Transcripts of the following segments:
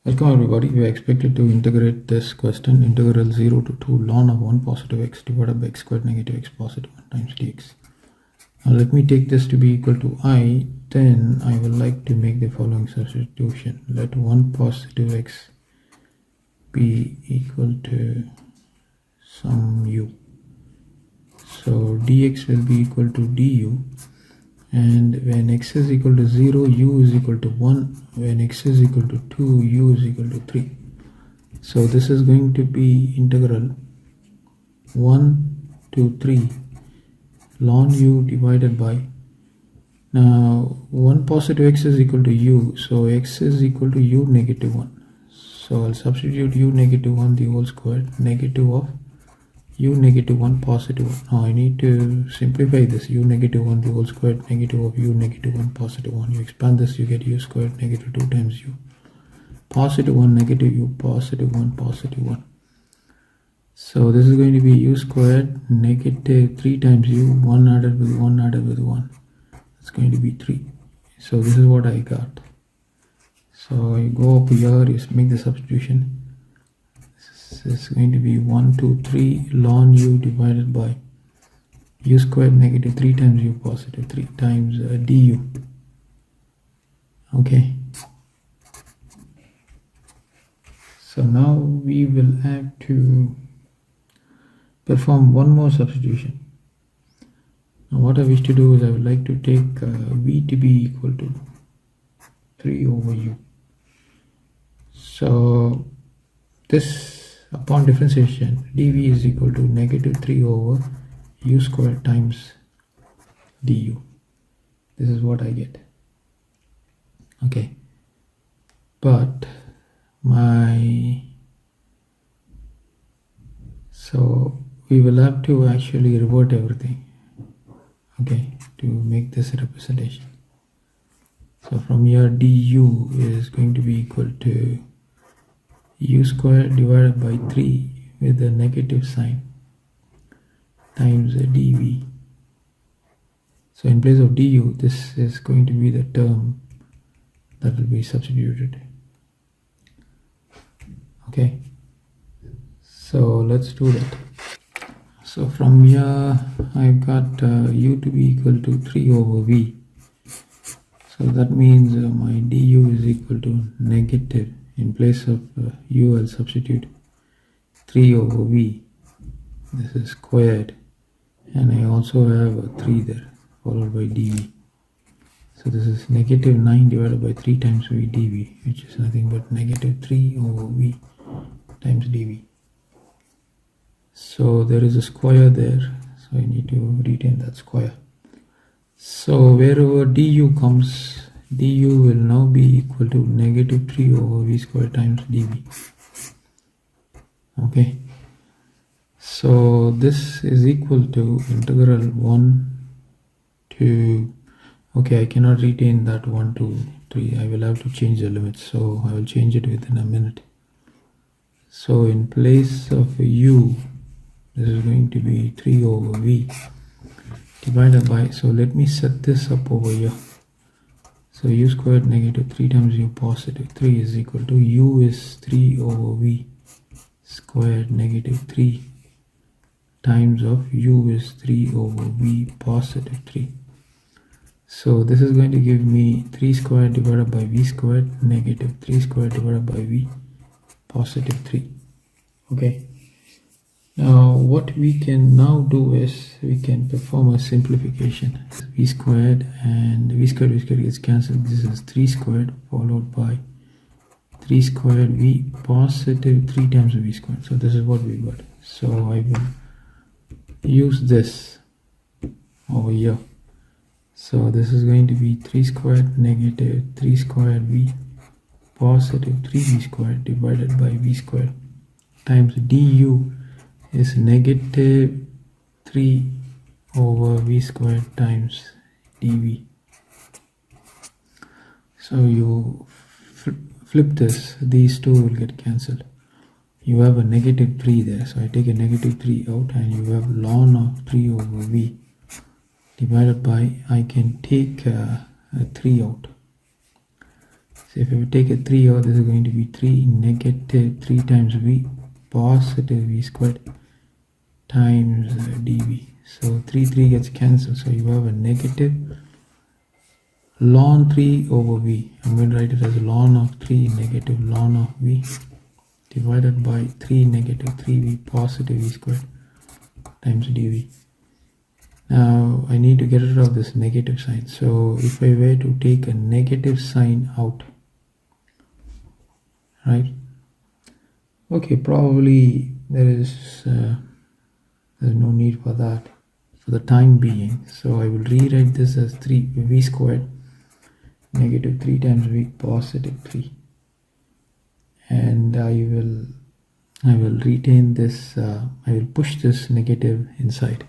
Welcome everybody. We are expected to integrate this question, integral 0 to 2 ln of 1 positive x divided by x squared negative x positive 1 times dx. Now let me take this to be equal to I, then I would like to make the following substitution. Let 1 positive x be equal to some u. So dx will be equal to du, and when x is equal to 0, u is equal to 1. When x is equal to 2, u is equal to 3. So this is going to be integral 1 to 3 ln u divided by, now 1 positive x is equal to u, so x is equal to u negative 1. So I'll substitute u negative 1 the whole square, negative of u negative 1 positive 1. Now I need to simplify this. U negative 1 the whole square, negative of u negative 1 positive 1. You expand this, you get u squared negative 2 times u. Positive 1 negative u, positive 1 positive 1. So this is going to be u squared negative 3 times u, 1 added with 1 added with 1. It's going to be 3. So this is what I got. So I go up here, you make the substitution. This is going to be 1, 2, 3 ln u divided by u squared negative 3 times u positive 3 times du. Okay. So now we will have to perform one more substitution. Now what I wish to do is I would like to take v to be equal to 3 over u. So this, upon differentiation, dv is equal to negative 3 over u squared times du. This is what I get. Okay. But so we will have to actually revert everything, okay, to make this representation. So from here du is going to be equal to u squared divided by 3 with a negative sign times dv. So in place of du, this is going to be the term that will be substituted. Okay, so let's do that. So from here I've got u to be equal to 3 over v. So that means my du is equal to negative, in place of u I'll substitute 3 over v. This is squared, and I also have a 3 there followed by dv. So this is negative 9 divided by 3 times v dv, which is nothing but negative 3 over v times dv. So there is a square there, so I need to retain that square. So wherever du comes, du will now be equal to negative 3 over v squared times dv. Okay, so this is equal to integral 1 to, okay, I cannot retain that 1 to 3. I will have to change the limits, so I will change it within a minute. So in place of u, this is going to be 3 over v divided by, so let me set this up over here. So u squared negative 3 times u positive 3 is equal to u is 3 over v squared negative 3 times of u is 3 over v positive 3. So this is going to give me 3 squared divided by v squared negative 3 squared divided by v positive 3. Okay. Now what we can now do is we can perform a simplification. V squared and v squared gets cancelled. This is 3 squared followed by 3 squared v positive 3 times v squared. So this is what we got. So I will use this over here. So this is going to be 3 squared negative 3 squared v positive 3v squared divided by v squared times du is negative 3 over v squared times dv. So you flip this, these two will get cancelled. You have a negative 3 there, so I take a negative 3 out, and you have ln of 3 over v divided by, I can take a 3 out. So if we take a 3 here, this is going to be 3 negative 3 times v positive v squared times dv. So 3 gets cancelled, so you have a negative ln 3 over v. I'm going to write it as ln of 3 negative ln of v divided by 3 negative 3v positive v squared times dv. Now I need to get rid of this negative sign. So if I were to take a negative sign out, right? Okay, probably there's no need for that for the time being. So I will rewrite this as 3v squared negative 3 times v positive 3, and I will retain this. I will push this negative inside.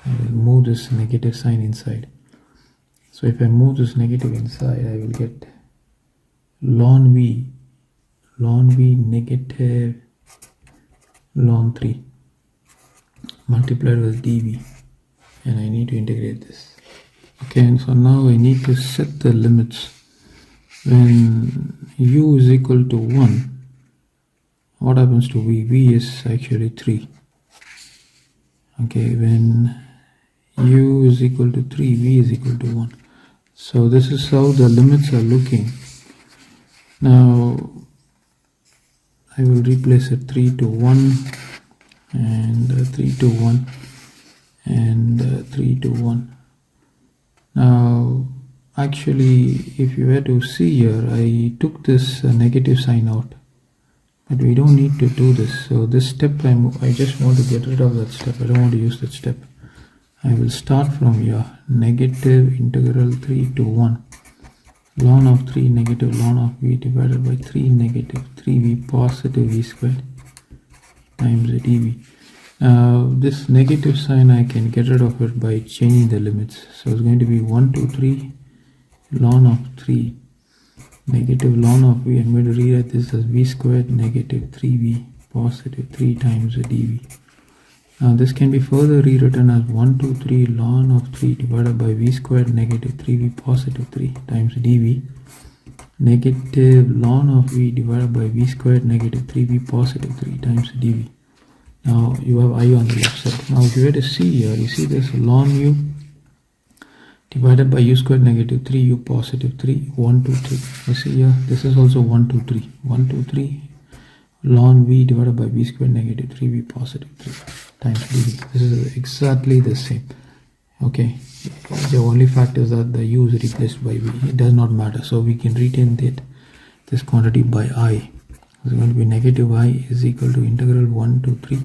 I will move this negative sign inside. So if I move this negative inside, I will get ln v negative ln 3 multiplied with dv, and I need to integrate this. Okay, and so now I need to set the limits. When u is equal to 1, what happens to v? V is actually 3. Okay, when u is equal to 3, v is equal to 1. So this is how the limits are looking. Now I will replace it 3 to 1 and 3 to 1 and 3 to 1. Now actually, if you were to see here, I took this negative sign out, but we don't need to do this. So this step, I just want to get rid of that step. I don't want to use that step. I will start from here. Negative integral 3 to 1 ln of 3 negative ln of v divided by 3 negative 3v positive v squared times dv. Now this negative sign, I can get rid of it by changing the limits. So it's going to be 1 to 3 ln of 3 negative ln of v. I'm going to rewrite this as v squared negative 3v positive 3 times dv. Now this can be further rewritten as 1 to 3 ln of 3 divided by v squared negative 3v positive 3 times dv, negative ln of v divided by v squared negative 3v positive 3 times dv. Now you have I on the left side. Now if you were to see here, you see this ln u divided by u squared negative 3u positive 3, 1 to 3. You see here, this is also 1 to 3. 1 to 3 ln v divided by v squared negative 3v positive 3 times dv. This is exactly the same. Okay, the only fact is that the u is replaced by v. It does not matter, so we can retain this quantity by I. It's going to be negative I is equal to integral 1 to 3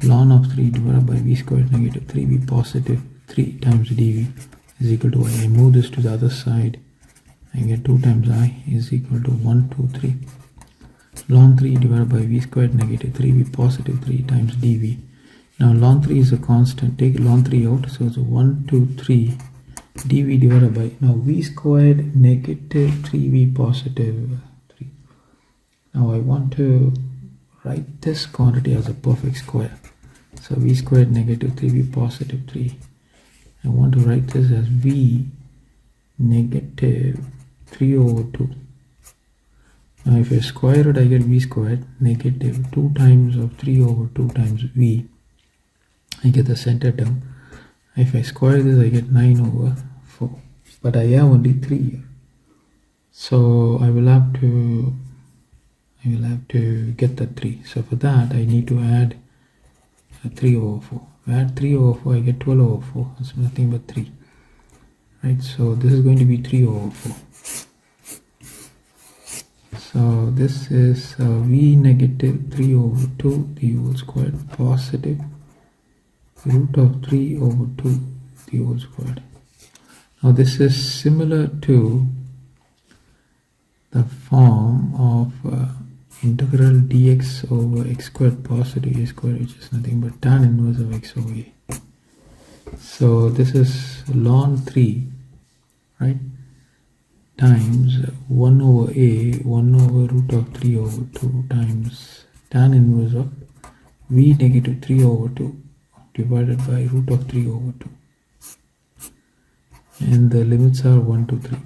ln of 3 divided by v squared negative 3v positive 3 times dv is equal to I. I move this to the other side. I get 2 times I is equal to 1 to 3 ln 3 divided by v squared negative 3v positive 3 times dv. Now ln 3 is a constant. Take ln 3 out, so it's 1 to 3 dv divided by, now v squared negative 3v positive 3. Now I want to write this quantity as a perfect square. So v squared negative 3v positive 3. I want to write this as v negative 3 over 2. Now if I square it, I get v squared negative 2 times of 3 over 2 times v. I get the center term. If I square this, I get 9 over 4. But I have only 3 here. So I will have to get the 3. So for that, I need to add 3 over 4. If I add 3 over 4, I get 12 over 4. That's nothing but 3. Right, so this is going to be 3 over 4. So this is v negative 3 over 2 the whole squared positive root of 3 over 2 the whole squared. Now this is similar to the form of integral dx over x squared positive a squared, which is nothing but tan inverse of x over a. So this is ln 3, right, times 1 over a, 1 over root of 3 over 2 times tan inverse of v negative 3 over 2 divided by root of 3 over 2. And the limits are 1 to 3.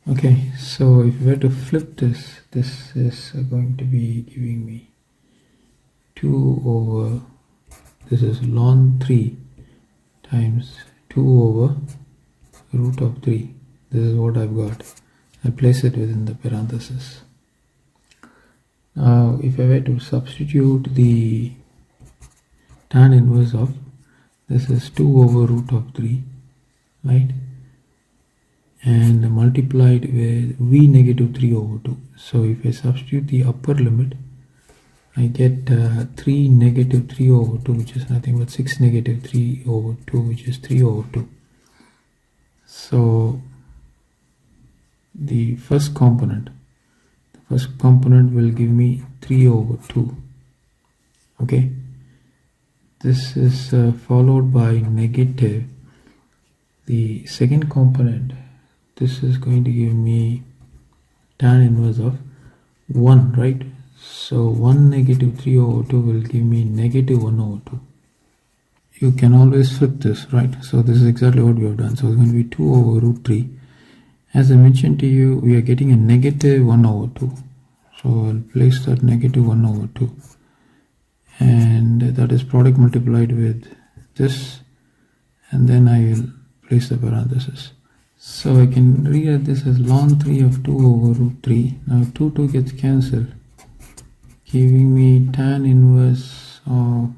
Okay, so if we were to flip this, this is going to be giving me 2 over, this is ln 3 times 2 over root of 3. This is what I've got. I place it within the parenthesis. Now if I were to substitute the tan inverse of, this is 2 over root of 3, right, and multiplied with v negative 3 over 2. So if I substitute the upper limit, I get 3 negative 3 over 2, which is nothing but 6 negative 3 over 2, which is 3 over 2. So the first component will give me 3 over 2. Okay, this is followed by negative. The second component, this is going to give me tan inverse of 1, right? So 1 negative 3 over 2 will give me negative 1 over 2. You can always flip this, right? So this is exactly what we have done. So it's going to be 2 over root 3. As I mentioned to you, we are getting a negative 1 over 2. So I'll place that negative 1 over 2. And that is product multiplied with this. And then I will place the parenthesis. So I can rewrite this as ln 3 of 2 over root 3. Now 2 gets cancelled, giving me tan inverse of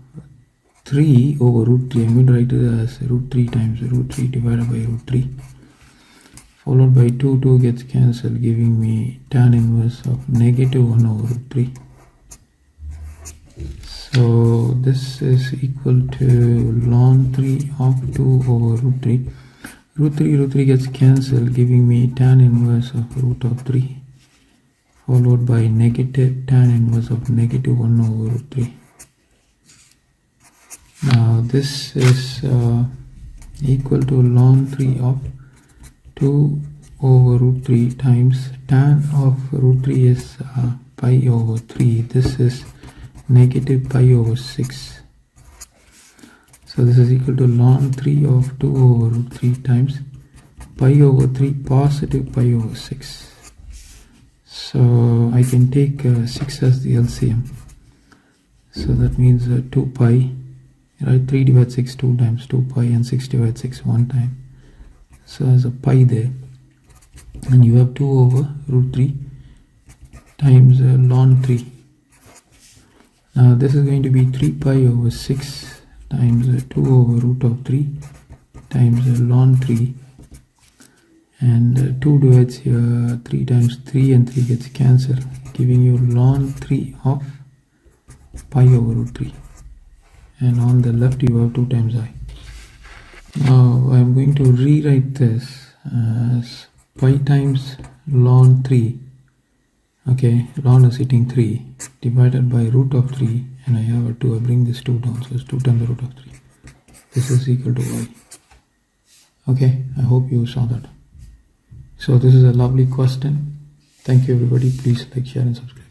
3 over root 3. I'm going to write it as root 3 times root 3 divided by root 3. Followed by 2 gets cancelled, giving me tan inverse of negative 1 over root 3. So this is equal to ln 3 of 2 over root 3. Root 3 gets cancelled, giving me tan inverse of root of 3. Followed by negative tan inverse of negative 1 over root 3. Now this is equal to ln 3 of 2 over root 3 times tan of root 3 is pi over 3. This is negative pi over 6. So this is equal to ln 3 of 2 over root 3 times pi over 3 positive pi over 6. So I can take 6 as the LCM. So that means 2 pi, right? 3 divided 6 2 times 2 pi, and 6 divided 6 1 time. So there's a pi there, and you have 2 over root 3 times ln 3. Now this is going to be 3 pi over 6 times 2 over root of 3 times ln 3, and 2 divides here 3 times 3, and 3 gets cancelled, giving you ln 3 of pi over root 3, and on the left you have 2 times I. Now I'm going to rewrite this as pi times ln 3. Okay, ln is hitting 3 divided by root of 3, and I have a 2. I bring this 2 down, so it's 2 times the root of 3. This is equal to y. Okay, I hope you saw that. So this is a lovely question. Thank you everybody. Please like, share and subscribe.